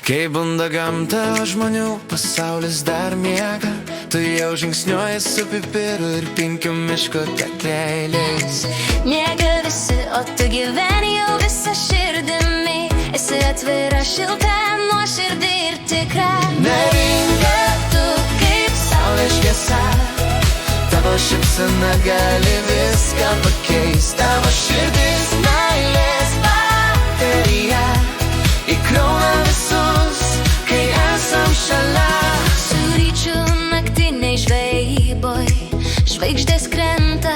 Kai bunda gamta, o žmonių pasaulis dar miega, tu jau žingsniuoji su pipiru ir pinkiu miško takeliais. Miega visi, o tu gyveni jau visą širdimi. Esi atvira, šilta, nuoširdį ir tikra. Neringa, Tu kaip saulės šviesa, tavo šypsena gali viską pakeist. Tavo širdis meilės baterija įkrauna visus, kai esam šalia. su ryčiu naktiniai žvejyboj, žvaigždės krenta,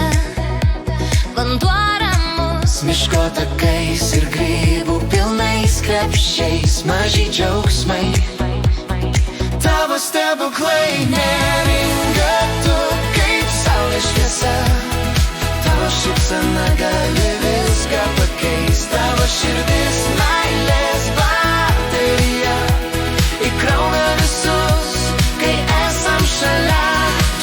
vanduo ramus. Miško takais ir grybų pilnais krepšiais, maži džiaugsmai, tavo stebuklai. Neringa, tu kaip saulės šviesa, tavo šypsena gali viską pakeist. Tavo širdis meilės baterija įkrauna visus, kai esam šalia.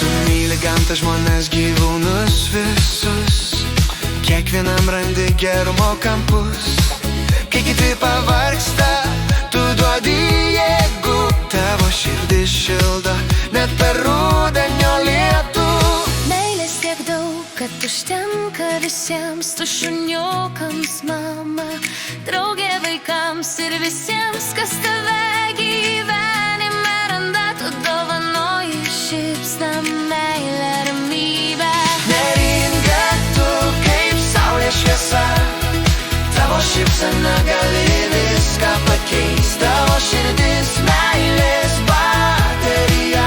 Tu myli gamtą, žmones, gyvūnus visus, kiekvienam randi gerumo kampus. Kai kiti pavargsta, tu duodi jėgų. Tavo širdis šildo net per rudenio lietų. Meilės tiek daug, kad užtenka visiems, tu šuniukams mama, draugė vaikams ir visiems, kas tave gyvenime randa. Tu dovanoji šypsną, meilę, ramybę. Neringa, tu kaip saulės šviesa, tavo šypsena gali viską pakeist. Tavo širdis meilės baterija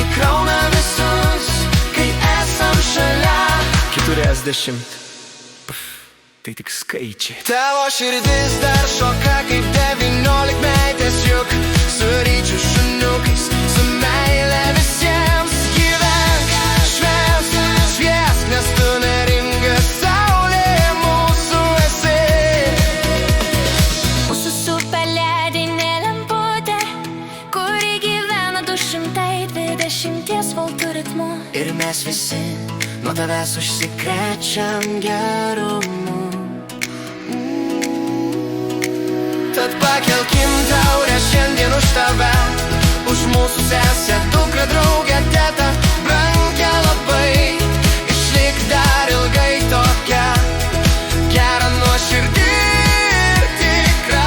įkrauna visus, kai esam šalia. 40. Tai tik skaičiai. Tavo širdis dar šoka kaip 19-metės, juk su ryčiu šuniukais, su meile visiems gyvenk, švęsk, šviesk, nes tu neringa saulė mūsų esi. Mūsų superledinė lemputė, kuri gyvena 220 voltų ritmu. Ir mes visi nuo tavęs užsikrečiam gerumu. Tad pakelkim taurę šiandien už tave, už mūsų sesę, dukrą, draugę, tetą, brangią labai. Išlik dar ilgai tokia, gera, nuoširdi ir tikra.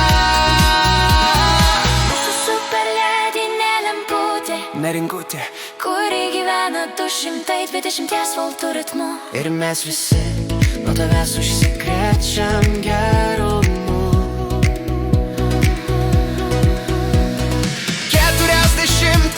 Mūsų superledinė lemputė, Neringutė. kuri gyvena 220 voltų ritmu. Ir mes visi nuo tavęs užsikrečiam gerumu. 40,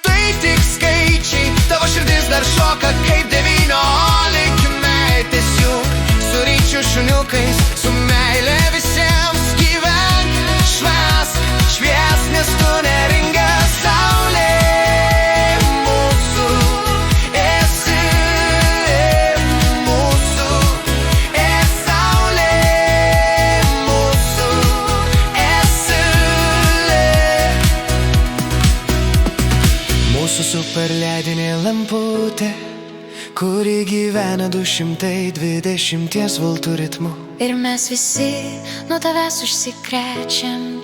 tai tik skaičiai, tavo širdis dar šoka kaip 19-metės, juk su ryčiu šuniukais, su meile visiems gyvenk, švęsk, šviesk, nes tu neringa saulė mūsų esi, mūsų esi saulė mūsų esi. Mūsų superledinė lemputė, kuri gyvena 220 voltų ritmu. Ir mes visi nuo tavęs užsikrečiam